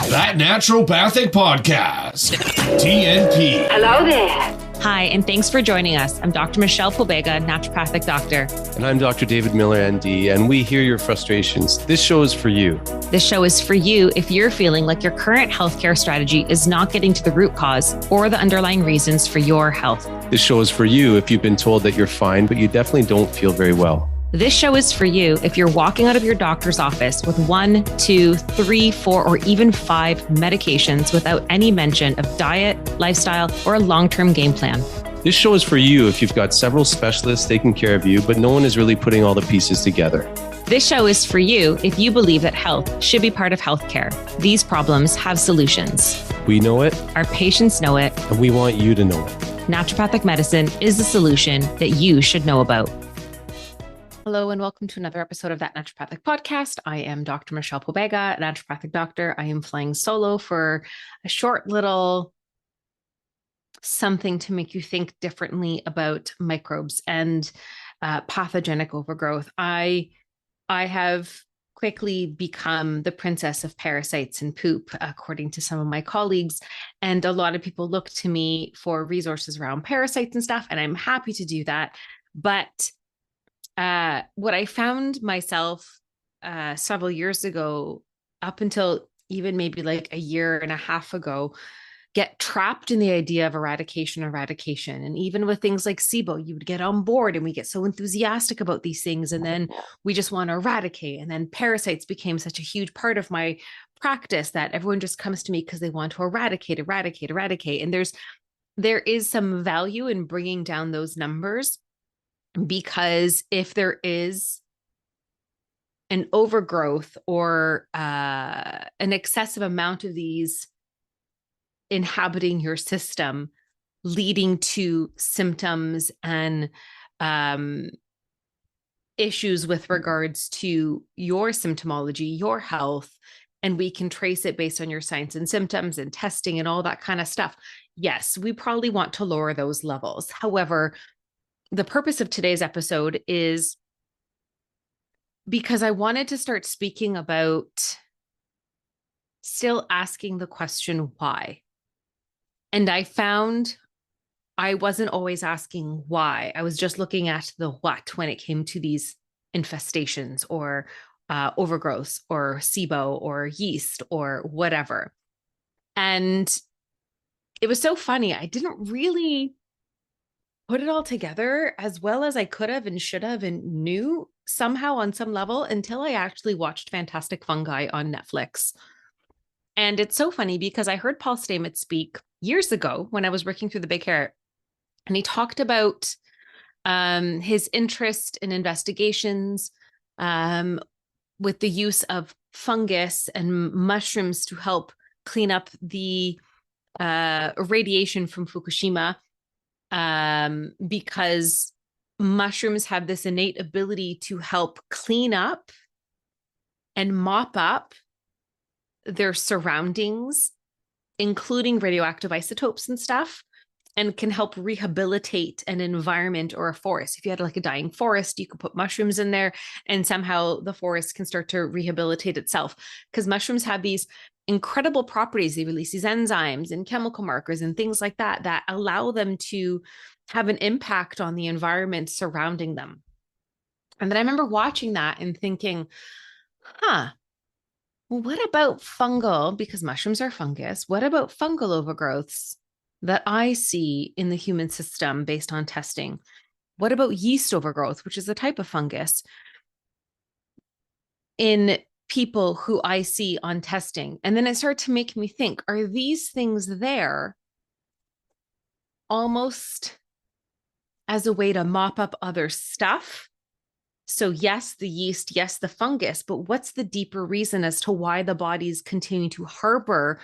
That Naturopathic Podcast. TNP. Hello there. Hi, and thanks for joining us. I'm Dr. Michelle Pobega, naturopathic doctor. And I'm Dr. David Miller, ND, and we hear your frustrations. This show is for you. This show is for you if you're feeling like your current healthcare strategy is not getting to the root cause or the underlying reasons for your health. This show is for you if you've been told that you're fine, but you definitely don't feel very well. This show is for you if you're walking out of your doctor's office with 1, 2, 3, 4, or even 5 medications without any mention of diet, lifestyle, or a long-term game plan. This show is for you if you've got several specialists taking care of you, but no one is really putting all the pieces together. This show is for you if you believe that health should be part of healthcare. These problems have solutions. We know it. Our patients know it. And we want you to know it. Naturopathic medicine is the solution that you should know about. Hello and welcome to another episode of That Naturopathic Podcast. I am Dr. Michelle Pobega, a naturopathic doctor. I am flying solo for a short little something to make you think differently about microbes and pathogenic overgrowth. I have quickly become the princess of parasites and poop, according to some of my colleagues. And a lot of people look to me for resources around parasites and stuff, and I'm happy to do that. But what I found myself several years ago, up until even maybe like a year and a half ago, get trapped in the idea of eradication. And even with things like SIBO, you would get on board and we get so enthusiastic about these things. And then we just want to eradicate. And then parasites became such a huge part of my practice that everyone just comes to me because they want to eradicate. And there is some value in bringing down those numbers. Because if there is an overgrowth or an excessive amount of these inhabiting your system, leading to symptoms and issues with regards to your symptomology, your health, and we can trace it based on your signs and symptoms and testing and all that kind of stuff. Yes, we probably want to lower those levels. However, the purpose of today's episode is because I wanted to start speaking about still asking the question, why? And I found I wasn't always asking why. I was just looking at the what when it came to these infestations or overgrowths or SIBO or yeast or whatever. And it was so funny. I didn't really put it all together as well as I could have and should have and knew somehow on some level until I actually watched Fantastic Fungi on Netflix. And it's so funny because I heard Paul Stamets speak years ago when I was working through the big hair, and he talked about his interest in investigations with the use of fungus and mushrooms to help clean up the radiation from Fukushima. Because mushrooms have this innate ability to help clean up and mop up their surroundings, including radioactive isotopes and stuff, and can help rehabilitate an environment or a forest. If you had like a dying forest, you could put mushrooms in there and somehow the forest can start to rehabilitate itself, because mushrooms have these incredible properties. They release these enzymes and chemical markers and things like that that allow them to have an impact on the environment surrounding them. And then I remember watching that and thinking, well, what about fungal, because mushrooms are fungus, what about fungal overgrowths that I see in the human system based on testing? What about yeast overgrowth, which is a type of fungus in people who I see on testing? And then it started to make me think, are these things there almost as a way to mop up other stuff? So yes, the yeast, yes, the fungus, but what's the deeper reason as to why the body's continue to harbor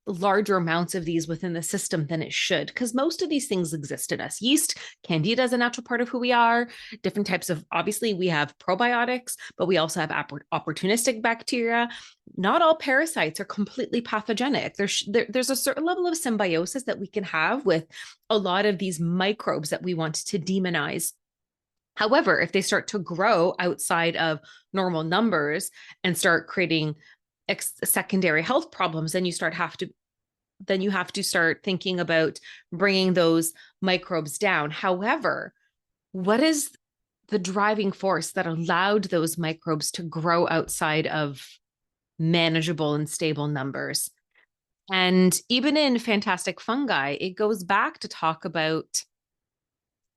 larger amounts of these within the system than it should? Because most of these things exist in us. Yeast, candida is a natural part of who we are. Different types of, obviously we have probiotics, but we also have opportunistic bacteria. Not all parasites are completely pathogenic. There's a certain level of symbiosis that we can have with a lot of these microbes that we want to demonize. However, if they start to grow outside of normal numbers and start creating secondary health problems, then you have to start thinking about bringing those microbes down. However, what is the driving force that allowed those microbes to grow outside of manageable and stable numbers? And even in Fantastic Fungi, it goes back to talk about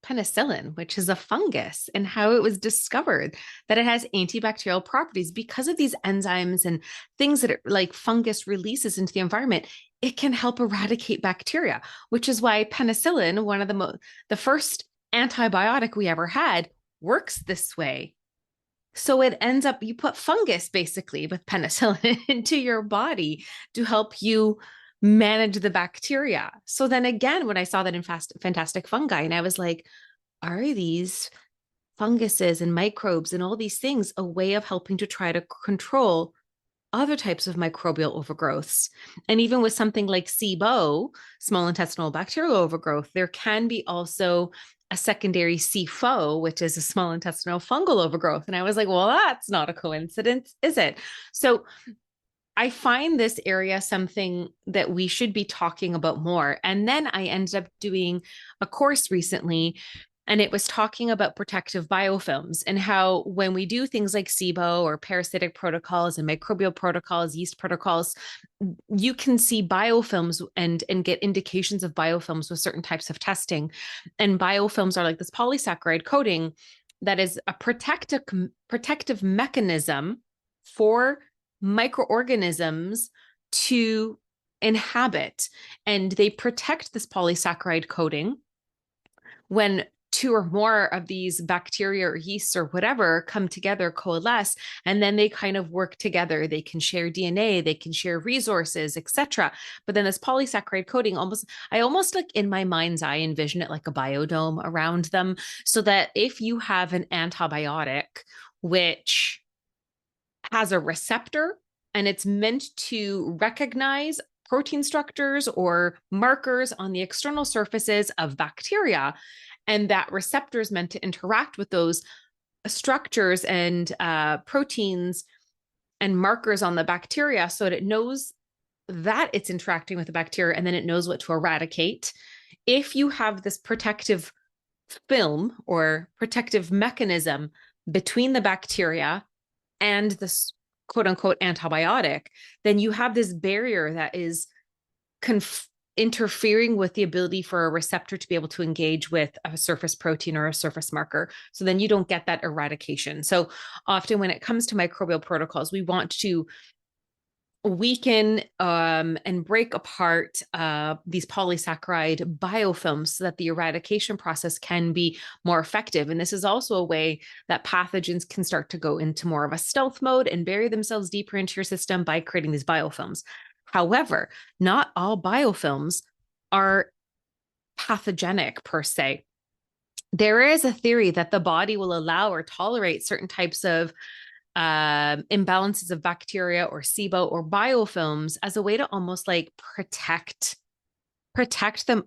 penicillin, which is a fungus, and how it was discovered that it has antibacterial properties because of these enzymes and things that like fungus releases into the environment. It can help eradicate bacteria, which is why penicillin, one of the first antibiotic we ever had, works this way. So it ends up, you put fungus basically with penicillin into your body to help you manage the bacteria. So then again, when I saw that in Fantastic Fungi, and I was like, are these funguses and microbes and all these things a way of helping to try to control other types of microbial overgrowths? And even with something like SIBO, small intestinal bacterial overgrowth, there can be also a secondary CFO, which is a small intestinal fungal overgrowth. And I was like, well, that's not a coincidence, is it? So I find this area something that we should be talking about more. And then I ended up doing a course recently, and it was talking about protective biofilms and how when we do things like SIBO or parasitic protocols and microbial protocols, yeast protocols, you can see biofilms and get indications of biofilms with certain types of testing. And biofilms are like this polysaccharide coating that is a protective mechanism for microorganisms to inhabit. And they protect this polysaccharide coating when two or more of these bacteria or yeasts or whatever come together, coalesce, and then they kind of work together. They can share DNA, they can share resources, etc. But then this polysaccharide coating, I almost like in my mind's eye envision it like a biodome around them, so that if you have an antibiotic which has a receptor and it's meant to recognize protein structures or markers on the external surfaces of bacteria, and that receptor is meant to interact with those structures and proteins and markers on the bacteria so that it knows that it's interacting with the bacteria, and then it knows what to eradicate. If you have this protective film or protective mechanism between the bacteria and this quote unquote antibiotic, then you have this barrier that is interfering with the ability for a receptor to be able to engage with a surface protein or a surface marker. So then you don't get that eradication. So often when it comes to microbial protocols, we want to weaken and break apart these polysaccharide biofilms so that the eradication process can be more effective. And this is also a way that pathogens can start to go into more of a stealth mode and bury themselves deeper into your system by creating these biofilms. However, not all biofilms are pathogenic per se. There is a theory that the body will allow or tolerate certain types of imbalances of bacteria or SIBO or biofilms as a way to almost like protect them,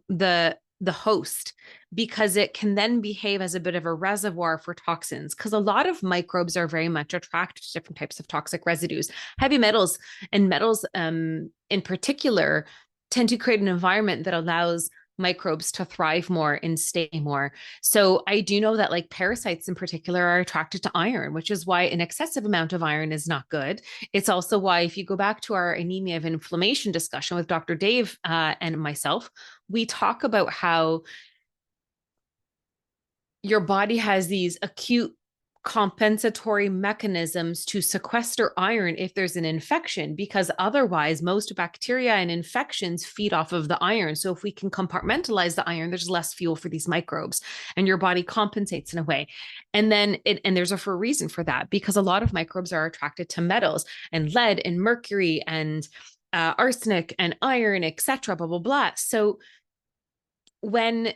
the host, because it can then behave as a bit of a reservoir for toxins, because a lot of microbes are very much attracted to different types of toxic residues. Heavy metals and metals in particular tend to create an environment that allows microbes to thrive more and stay more. So I do know that like parasites in particular are attracted to iron, which is why an excessive amount of iron is not good. It's also why if you go back to our anemia of inflammation discussion with Dr. Dave and myself, we talk about how your body has these acute compensatory mechanisms to sequester iron if there's an infection, because otherwise most bacteria and infections feed off of the iron. So if we can compartmentalize the iron, there's less fuel for these microbes and your body compensates in a way. And then and there's a reason for that, because a lot of microbes are attracted to metals and lead and mercury and arsenic and iron, etc., blah, blah, blah. So when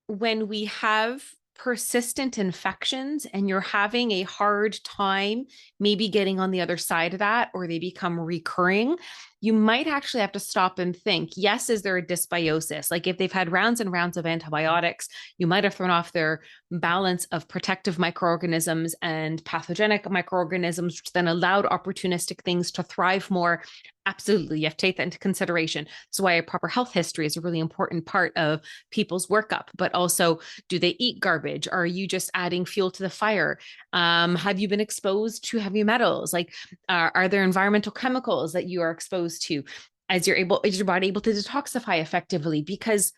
we have persistent infections and you're having a hard time maybe getting on the other side of that, or they become recurring, you might actually have to stop and think, yes, is there a dysbiosis? Like if they've had rounds and rounds of antibiotics, you might have thrown off their balance of protective microorganisms and pathogenic microorganisms, which then allowed opportunistic things to thrive more. Absolutely. You have to take that into consideration. That's why a proper health history is a really important part of people's workup. But also, do they eat garbage? Are you just adding fuel to the fire? Have you been exposed to heavy metals? Like, are there environmental chemicals that you are exposed to? Is your body able to detoxify effectively? Because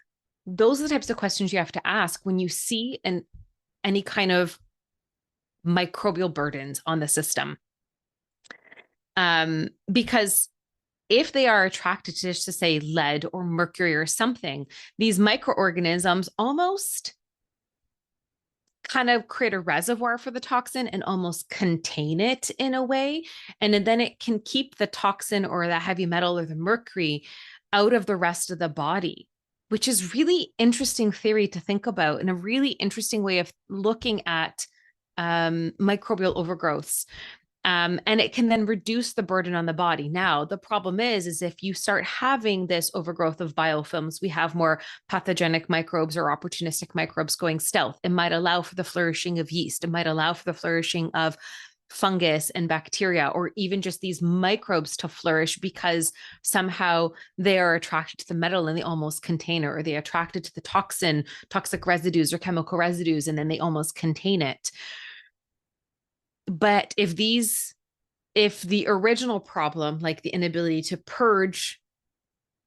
those are the types of questions you have to ask when you see any kind of microbial burdens on the system. Because if they are attracted to say lead or mercury or something, these microorganisms almost kind of create a reservoir for the toxin and almost contain it in a way. And then it can keep the toxin or the heavy metal or the mercury out of the rest of the body, which is really interesting theory to think about and a really interesting way of looking at microbial overgrowths. And it can then reduce the burden on the body. Now, the problem is if you start having this overgrowth of biofilms, we have more pathogenic microbes or opportunistic microbes going stealth. It might allow for the flourishing of yeast. It might allow for the flourishing of fungus and bacteria, or even just these microbes to flourish because somehow they are attracted to the metal and they almost contain it, or they attracted to the toxic residues or chemical residues, and then they almost contain it. But if the original problem, like the inability to purge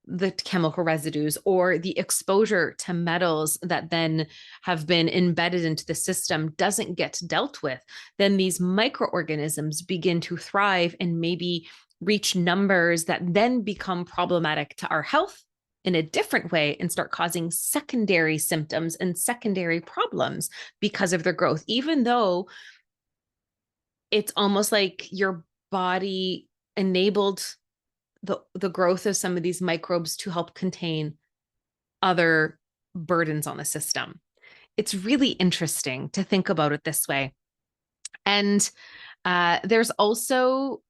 the chemical residues or the exposure to metals that then have been embedded into the system doesn't get dealt with, then these microorganisms begin to thrive and maybe reach numbers that then become problematic to our health in a different way and start causing secondary symptoms and secondary problems because of their growth, even though it's almost like your body enabled the growth of some of these microbes to help contain other burdens on the system. It's really interesting to think about it this way. And there's also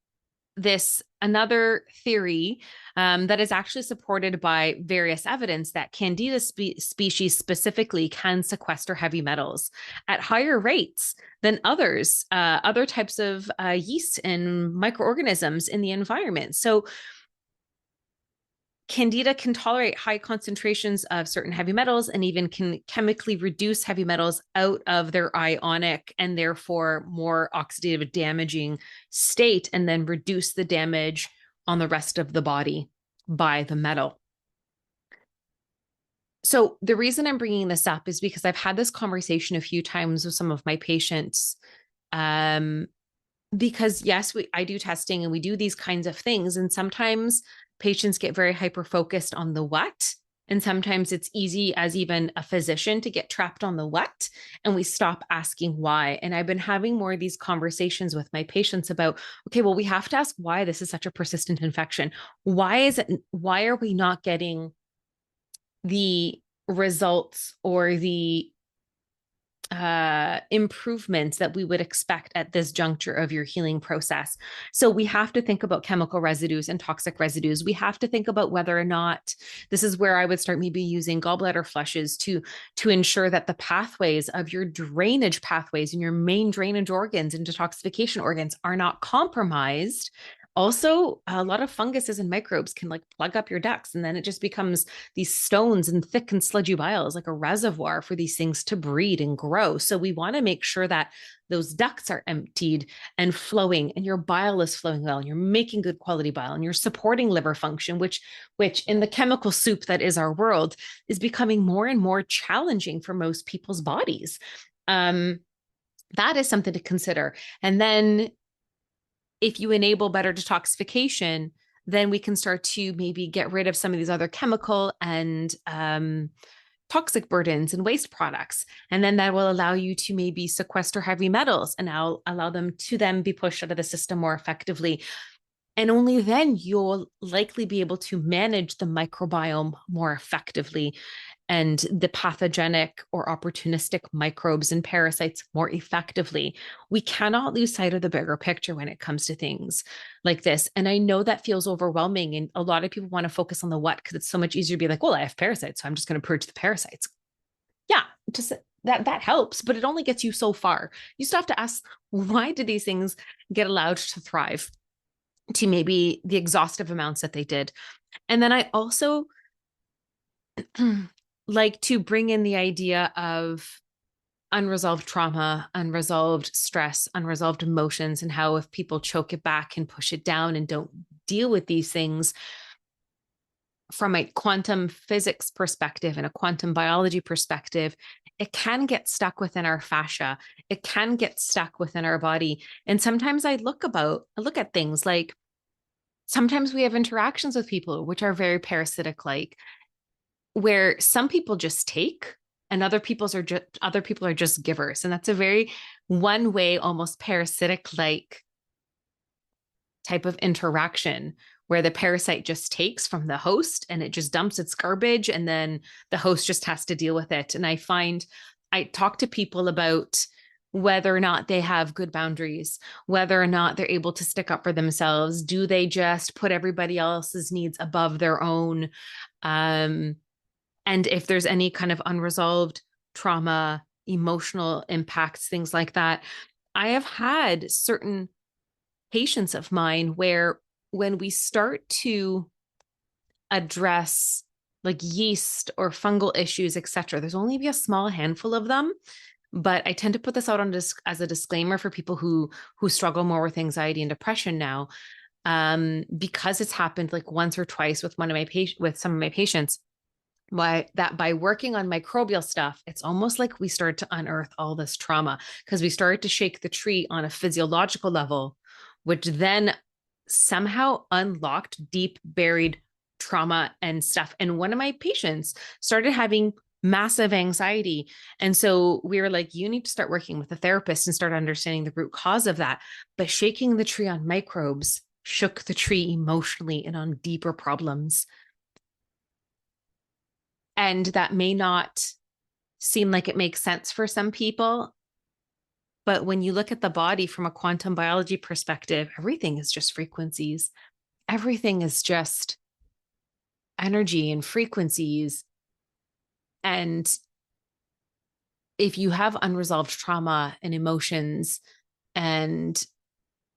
another theory that is actually supported by various evidence that Candida species specifically can sequester heavy metals at higher rates than other types of yeast and microorganisms in the environment. So Candida can tolerate high concentrations of certain heavy metals and even can chemically reduce heavy metals out of their ionic and therefore more oxidative damaging state, and then reduce the damage on the rest of the body by the metal. So the reason I'm bringing this up is because I've had this conversation a few times with some of my patients. Because yes, I do testing and we do these kinds of things. And sometimes patients get very hyper-focused on the what. And sometimes it's easy as even a physician to get trapped on the what, and we stop asking why. And I've been having more of these conversations with my patients about, okay, well, we have to ask why this is such a persistent infection. Why are we not getting the results or the improvements that we would expect at this juncture of your healing process? So we have to think about chemical residues and toxic residues. We have to think about whether or not, this is where I would start maybe using gallbladder flushes to ensure that the pathways of your drainage pathways and your main drainage organs and detoxification organs are not compromised. Also, a lot of funguses and microbes can like plug up your ducts, and then it just becomes these stones and thick and sludgy biles, like a reservoir for these things to breed and grow. So we want to make sure that those ducts are emptied and flowing, and your bile is flowing well, and you're making good quality bile, and you're supporting liver function, which in the chemical soup that is our world is becoming more and more challenging for most people's bodies. That is something to consider. And then if you enable better detoxification, then we can start to maybe get rid of some of these other chemical and toxic burdens and waste products. And then that will allow you to maybe sequester heavy metals and allow them to then be pushed out of the system more effectively. And only then you'll likely be able to manage the microbiome more effectively and the pathogenic or opportunistic microbes and parasites more effectively. We cannot lose sight of the bigger picture when it comes to things like this. And I know that feels overwhelming. And a lot of people want to focus on the what, because it's so much easier to be like, well, I have parasites, so I'm just going to purge the parasites. Yeah, just that helps, but it only gets you so far. You still have to ask, why did these things get allowed to thrive to maybe the exhaustive amounts that they did? And then I also like to bring in the idea of unresolved trauma, unresolved stress, unresolved emotions, and how if people choke it back and push it down and don't deal with these things from a quantum physics perspective and a quantum biology perspective, it can get stuck within our fascia. It can get stuck within our body. And sometimes I look at things like, sometimes we have interactions with people which are very parasitic, like where some people just take and other people are just givers. And that's a very one way, almost parasitic like type of interaction, where the parasite just takes from the host and it just dumps its garbage, and then the host just has to deal with it. And I talk to people about whether or not they have good boundaries, whether or not they're able to stick up for themselves. Do they just put everybody else's needs above their own? And if there's any kind of unresolved trauma, emotional impacts, things like that. I have had certain patients of mine where when we start to address like yeast or fungal issues, etc., there's only be a small handful of them. But I tend to put this out as a disclaimer for people who struggle more with anxiety and depression now, because it's happened like once or twice with some of my patients. By working on microbial stuff, it's almost like we start to unearth all this trauma, because we started to shake the tree on a physiological level, which then somehow unlocked deep buried trauma and stuff. And one of my patients started having massive anxiety. And so we were like, you need to start working with a therapist and start understanding the root cause of that. But shaking the tree on microbes shook the tree emotionally and on deeper problems. And that may not seem like it makes sense for some people, but when you look at the body from a quantum biology perspective, everything is just frequencies. Everything is just energy and frequencies. And if you have unresolved trauma and emotions and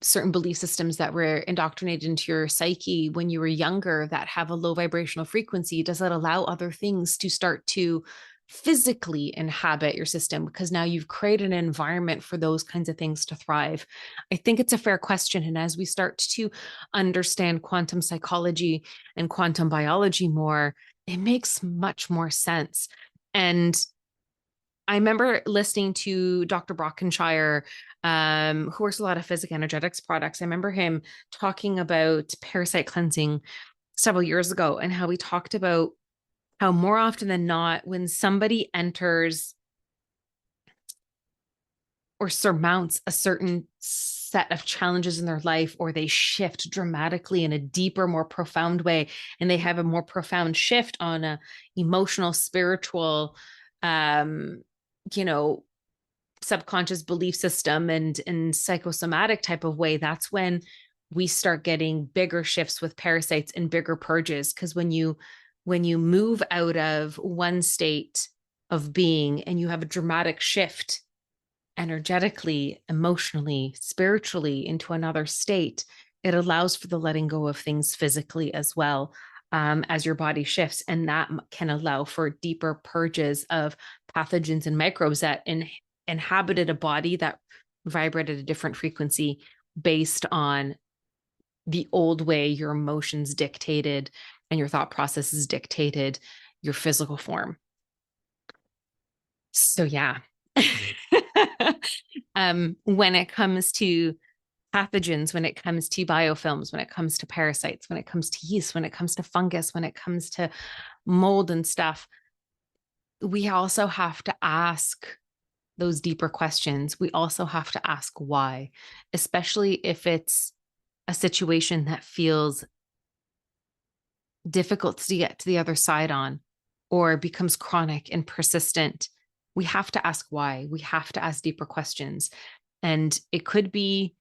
certain belief systems that were indoctrinated into your psyche when you were younger that have a low vibrational frequency, does that allow other things to start to physically inhabit your system, because now you've created an environment for those kinds of things to thrive? I think it's a fair question. And as we start to understand quantum psychology and quantum biology more, it makes much more sense. And I remember listening to Dr. Brockenshire, who works a lot of physic energetics products. I remember him talking about parasite cleansing several years ago, and how we talked about how more often than not, when somebody enters or surmounts a certain set of challenges in their life, or they shift dramatically in a deeper, more profound way, and they have a more profound shift on a emotional, spiritual, subconscious belief system and psychosomatic type of way, that's when we start getting bigger shifts with parasites and bigger purges. Because when you move out of one state of being and you have a dramatic shift energetically, emotionally, spiritually into another state, it allows for the letting go of things physically as well, as your body shifts. And that can allow for deeper purges of pathogens and microbes that inhabited a body that vibrated a different frequency based on the old way your emotions dictated and your thought processes dictated your physical form. So yeah. When it comes to pathogens, when it comes to biofilms, when it comes to parasites, when it comes to yeast, when it comes to fungus, when it comes to mold and stuff, we also have to ask those deeper questions. We also have to ask why, especially if it's a situation that feels difficult to get to the other side on. or becomes chronic and persistent, we have to ask why. We have to ask deeper questions. And it could be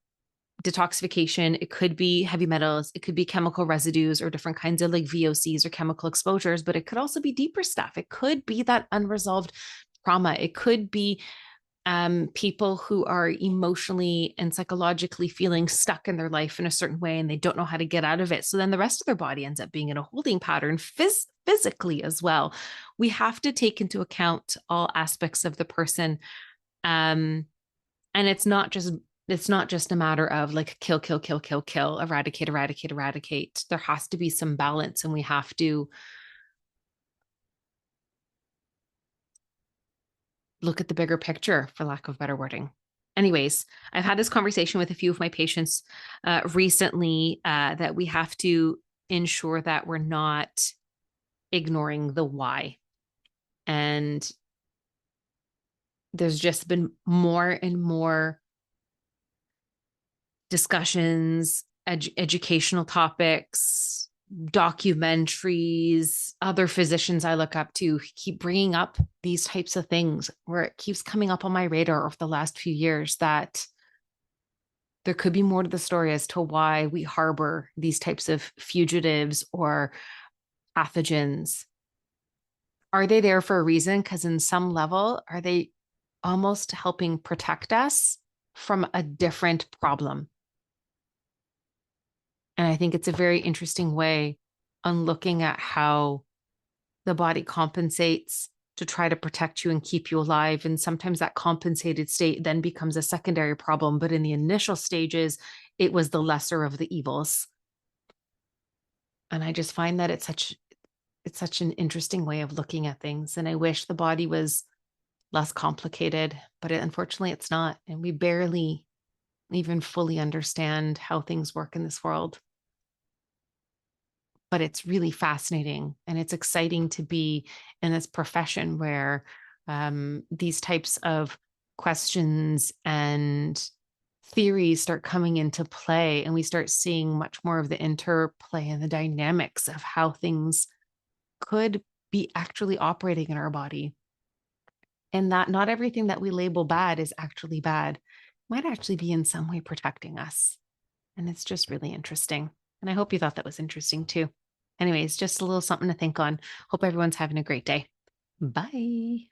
detoxification, it could be heavy metals, it could be chemical residues or different kinds of like VOCs or chemical exposures, but it could also be deeper stuff. It could be that unresolved trauma. It could be people who are emotionally and psychologically feeling stuck in their life in a certain way and they don't know how to get out of it. So then the rest of their body ends up being in a holding pattern physically as well. We have to take into account all aspects of the person. And it's not just a matter of like kill, eradicate. There has to be some balance, and we have to look at the bigger picture, for lack of better wording. Anyways, I've had this conversation with a few of my patients recently that we have to ensure that we're not ignoring the why. And there's just been more and more discussions, educational topics, documentaries, other physicians I look up to keep bringing up these types of things, where it keeps coming up on my radar over the last few years that there could be more to the story as to why we harbor these types of fugitives or pathogens. Are they there for a reason? Because in some level, are they almost helping protect us from a different problem? And I think it's a very interesting way on looking at how the body compensates to try to protect you and keep you alive. And sometimes that compensated state then becomes a secondary problem. But in the initial stages, it was the lesser of the evils. And I just find that it's such an interesting way of looking at things. And I wish the body was less complicated, but unfortunately it's not. And we barely even fully understand how things work in this world. But it's really fascinating, and it's exciting to be in this profession where these types of questions and theories start coming into play, and we start seeing much more of the interplay and the dynamics of how things could be actually operating in our body. And that not everything that we label bad is actually bad. It might actually be in some way protecting us. And it's just really interesting. And I hope you thought that was interesting too. Anyways, just a little something to think on. Hope everyone's having a great day. Bye.